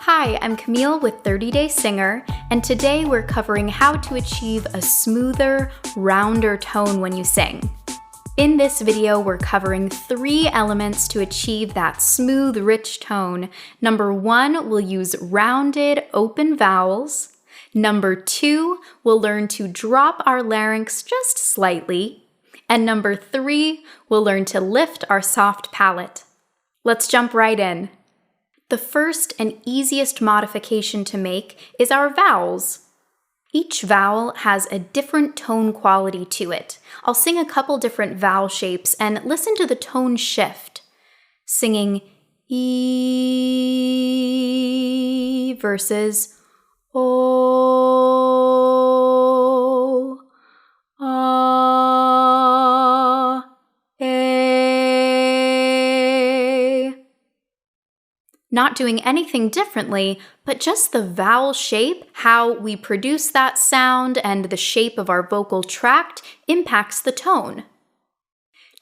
Hi, I'm Camille with 30 Day Singer, and today we're covering how to achieve a smoother, rounder tone when you sing. In this video, we're covering 3 elements to achieve that smooth, rich tone. Number 1, we'll use rounded, open vowels. Number 2, we'll learn to drop our larynx just slightly. And number 3, we'll learn to lift our soft palate. Let's jump right in. The first and easiest modification to make is our vowels. Each vowel has a different tone quality to it. I'll sing a couple different vowel shapes and listen to the tone shift. Singing E versus O, A, A. Not doing anything differently, but just the vowel shape, how we produce that sound, and the shape of our vocal tract impacts the tone.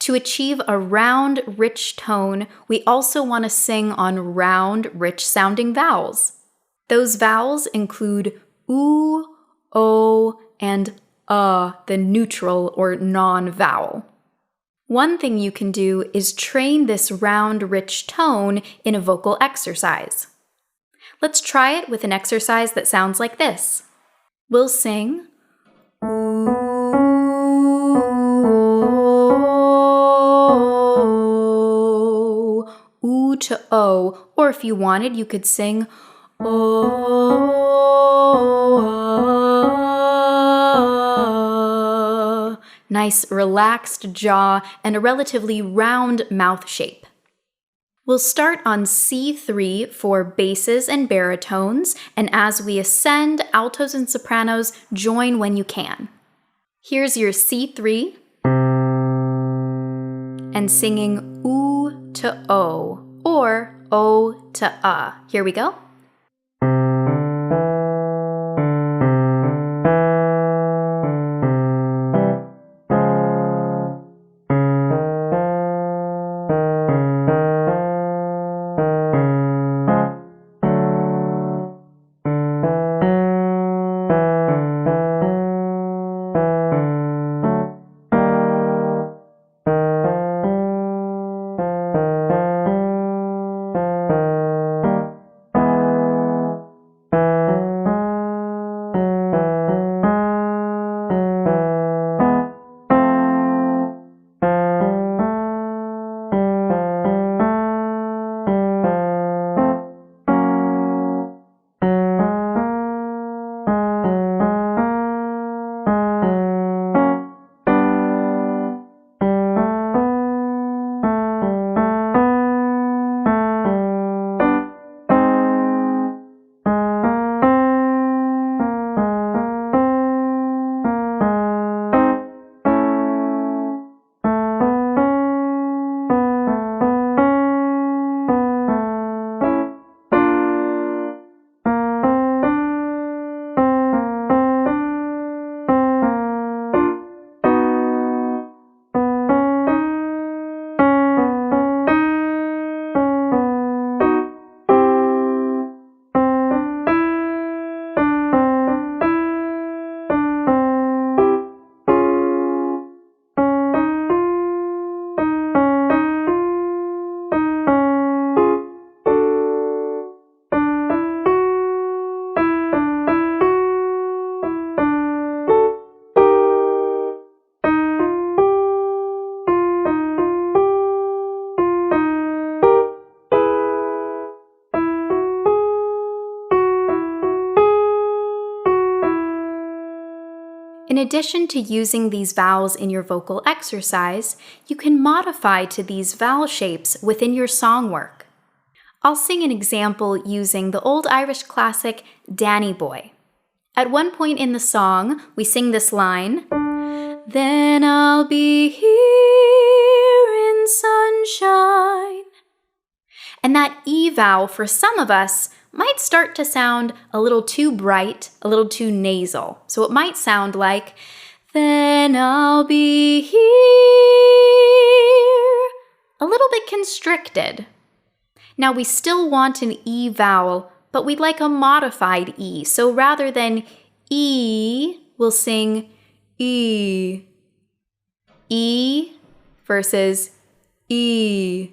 To achieve a round, rich tone, we also want to sing on round, rich-sounding vowels. Those vowels include oo, o, and the neutral or non-vowel. One thing you can do is train this round, rich tone in a vocal exercise. Let's try it with an exercise that sounds like this. We'll sing oo to o, or if you wanted, you could sing o. Nice relaxed jaw and a relatively round mouth shape. We'll start on C3 for basses and baritones, and as we ascend, altos and sopranos join when you can. Here's your C3 and singing oo to o or o to Here we go. In addition to using these vowels in your vocal exercise, you can modify to these vowel shapes within your song work. I'll sing an example using the old Irish classic, Danny Boy. At one point in the song, we sing this line, "Then I'll be here in sunshine." And that E vowel for some of us might start to sound a little too bright, a little too nasal. So it might sound like, "Then I'll be here," a little bit constricted. Now we still want an E vowel, but we'd like a modified E. So rather than E, we'll sing E. E versus E.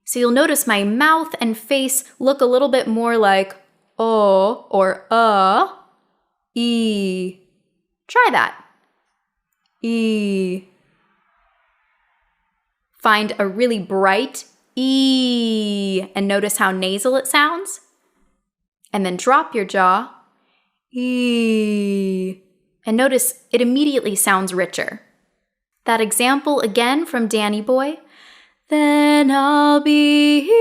So you'll notice my mouth and face look a little bit more like O or E. Try that. E. Find a really bright E and notice how nasal it sounds. And then drop your jaw. E. And notice it immediately sounds richer. That example again from Danny Boy. Then I'll be here.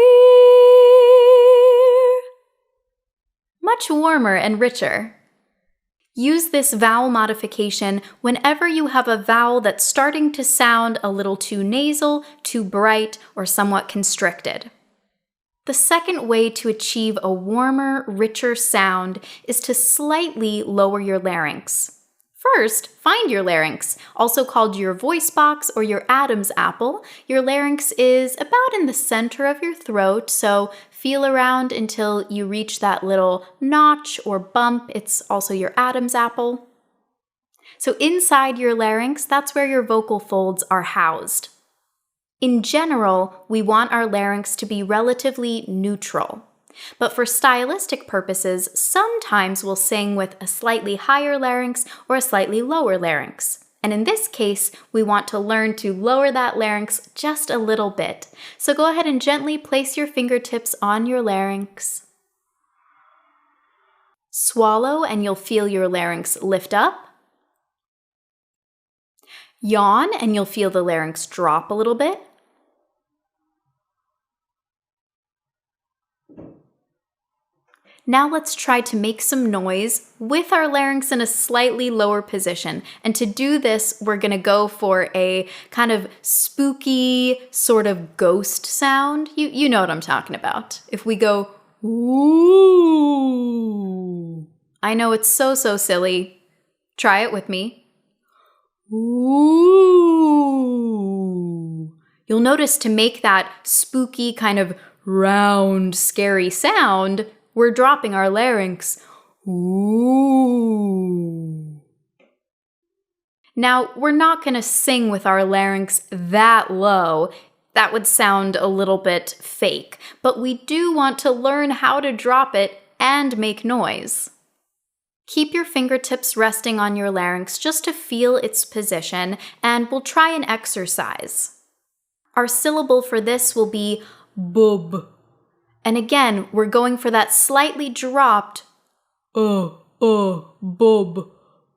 Much warmer and richer. Use this vowel modification whenever you have a vowel that's starting to sound a little too nasal, too bright, or somewhat constricted. The second way to achieve a warmer, richer sound is to slightly lower your larynx. First, find your larynx, also called your voice box or your Adam's apple. Your larynx is about in the center of your throat, so feel around until you reach that little notch or bump. It's also your Adam's apple. So inside your larynx, that's where your vocal folds are housed. In general, we want our larynx to be relatively neutral. But for stylistic purposes, sometimes we'll sing with a slightly higher larynx or a slightly lower larynx. And in this case, we want to learn to lower that larynx just a little bit. So go ahead and gently place your fingertips on your larynx. Swallow and you'll feel your larynx lift up. Yawn and you'll feel the larynx drop a little bit. Now let's try to make some noise with our larynx in a slightly lower position. And to do this, we're gonna go for a kind of spooky sort of ghost sound. You know what I'm talking about. If we go, ooh. I know it's so silly. Try it with me. Ooh. You'll notice to make that spooky kind of round, scary sound, we're dropping our larynx. Ooh. Now, we're not going to sing with our larynx that low. That would sound a little bit fake. But we do want to learn how to drop it and make noise. Keep your fingertips resting on your larynx just to feel its position, and we'll try an exercise. Our syllable for this will be BUHB. And again, we're going for that slightly dropped bub, bub,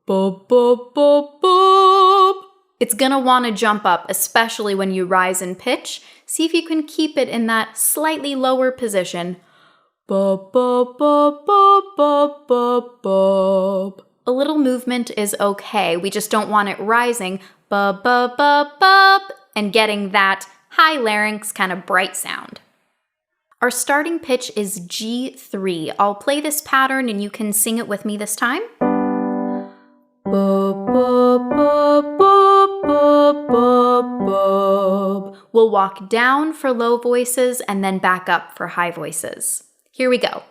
bub, bub, bub. It's gonna wanna jump up, especially when you rise in pitch. See if you can keep it in that slightly lower position. Bub, bub, bub, bub, bub, bub, bub. A little movement is okay. We just don't want it rising, bub, bub, bub, bub, and getting that high larynx kind of bright sound. Our starting pitch is G3. I'll play this pattern and you can sing it with me this time. Bub, bub, bub, bub, bub, bub, bub. We'll walk down for low voices and then back up for high voices. Here we go.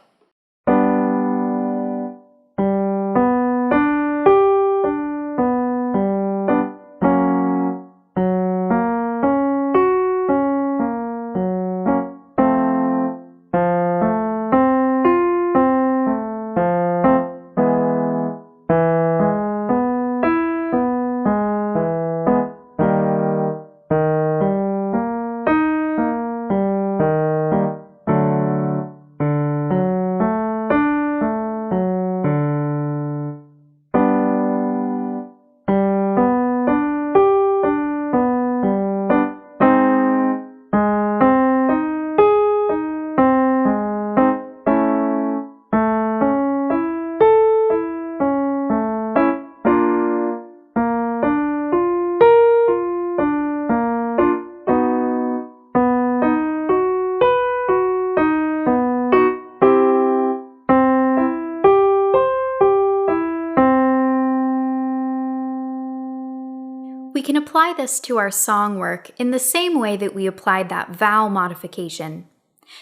We can apply this to our song work in the same way that we applied that vowel modification.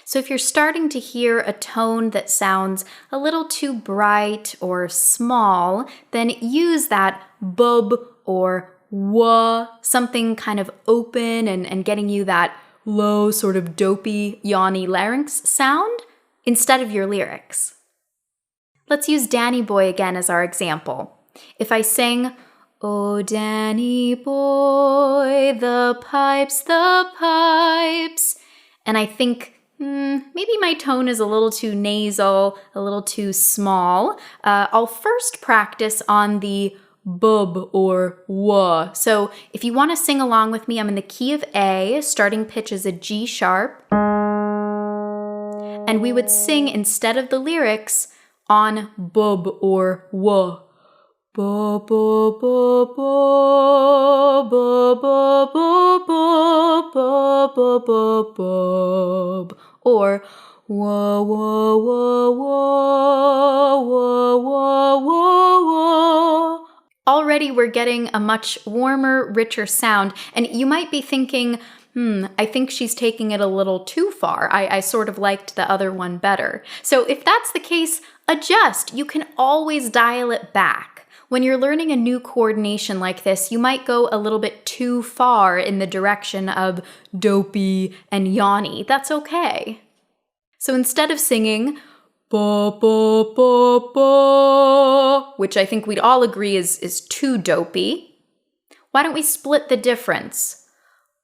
So if you're starting to hear a tone that sounds a little too bright or small, then use that bub or w, something kind of open and getting you that low sort of dopey, yawny larynx sound instead of your lyrics. Let's use Danny Boy again as our example. If I sing, "Oh, Danny boy, the pipes, and I think maybe my tone is a little too nasal, a little too small, I'll first practice on the bub or w. So if you want to sing along with me, I'm in the key of A, starting pitch is a G sharp, and we would sing instead of the lyrics on bub or w. Ba ba ba ba ba ba ba ba ba ba ba, or wah wah wah wah wah wah wah wah. Already we're getting a much warmer, richer sound, and you might be thinking, I think she's taking it a little too far. I sort of liked the other one better. So if that's the case, adjust. You can always dial it back. When you're learning a new coordination like this, you might go a little bit too far in the direction of dopey and yawney. That's okay. So instead of singing ba ba ba ba, which I think we'd all agree is too dopey, why don't we split the difference?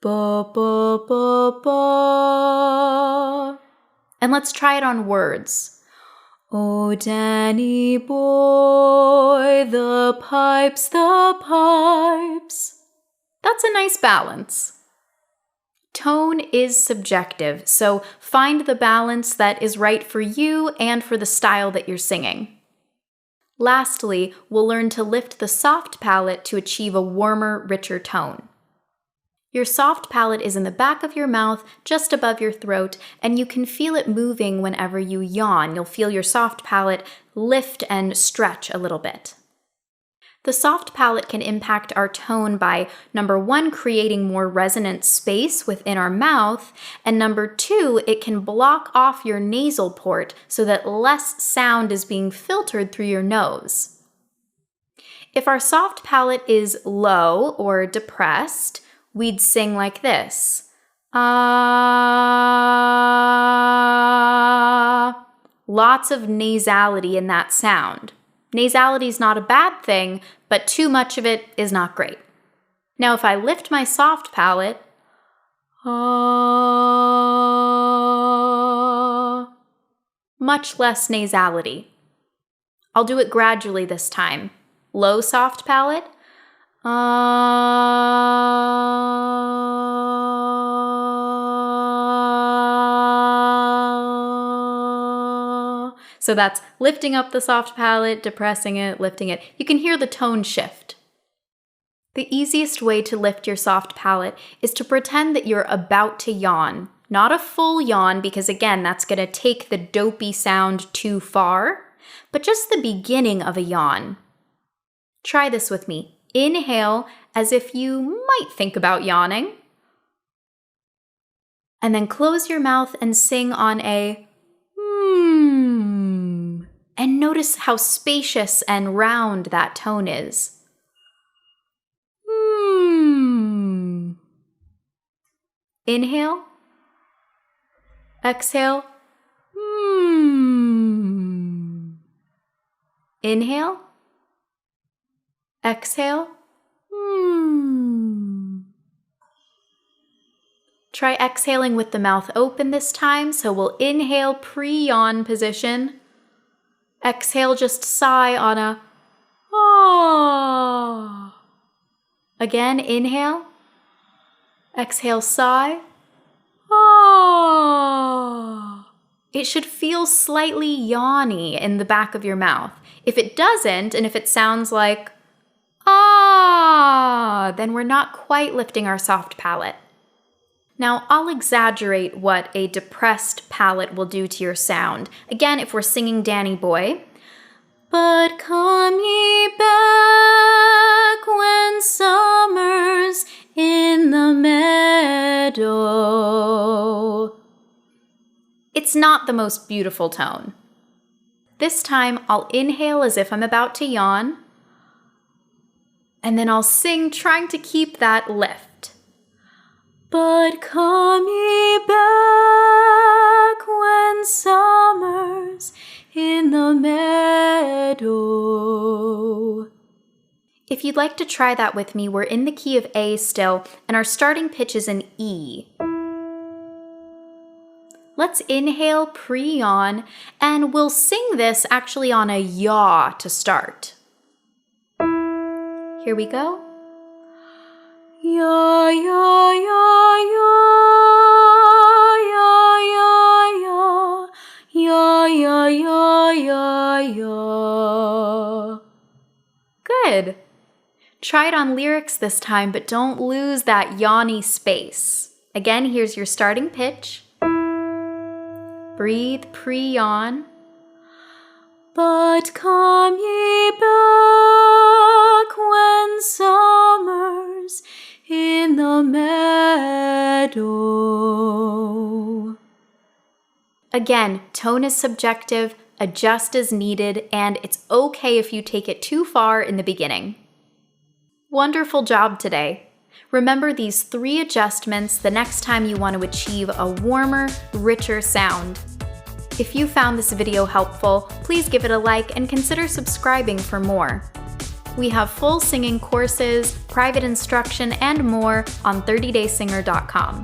Ba ba ba ba. And let's try it on words. Oh, Danny boy, the pipes, That's a nice balance. Tone is subjective, so find the balance that is right for you and for the style that you're singing. Lastly, we'll learn to lift the soft palate to achieve a warmer, richer tone. Your soft palate is in the back of your mouth, just above your throat, and you can feel it moving whenever you yawn. You'll feel your soft palate lift and stretch a little bit. The soft palate can impact our tone by, number one, creating more resonant space within our mouth, and number two, it can block off your nasal port so that less sound is being filtered through your nose. If our soft palate is low or depressed, we'd sing like this. Ah. Lots of nasality in that sound. Nasality is not a bad thing, but too much of it is not great. Now, if I lift my soft palate, much less nasality. I'll do it gradually this time. Low soft palate, So that's lifting up the soft palate, depressing it, lifting it. You can hear the tone shift. The easiest way to lift your soft palate is to pretend that you're about to yawn. Not a full yawn, because again, that's going to take the dopey sound too far, but just the beginning of a yawn. Try this with me. Inhale as if you might think about yawning. And then close your mouth and sing on a and notice how spacious and round that tone is. Inhale. Exhale. Inhale. Exhale. Try exhaling with the mouth open this time, so we'll inhale pre-yawn position. Exhale, just sigh on a ah. Again, inhale. Exhale, sigh. Ah. It should feel slightly yawny in the back of your mouth. If it doesn't, and if it sounds like ah, then we're not quite lifting our soft palate. Now, I'll exaggerate what a depressed palate will do to your sound. Again, if we're singing Danny Boy. But come ye back when summer's in the meadow. It's not the most beautiful tone. This time, I'll inhale as if I'm about to yawn, and then I'll sing trying to keep that lift. But come ye back when summer's in the meadow. If you'd like to try that with me, we're in the key of A still, and our starting pitch is an E. Let's inhale pre-yawn, and we'll sing this actually on a yaw to start. Here we go. Ya, ya, ya, ya, ya, ya, ya, ya, ya, ya. Good. Try it on lyrics this time, but don't lose that yawney space. Again, here's your starting pitch. Breathe pre-yawn. But come ye back when summer's in the meadow. Again, tone is subjective, adjust as needed, and it's okay if you take it too far in the beginning. Wonderful job today. Remember these 3 adjustments the next time you want to achieve a warmer, richer sound. If you found this video helpful, please give it a like and consider subscribing for more. We have full singing courses, private instruction, and more on 30daysinger.com.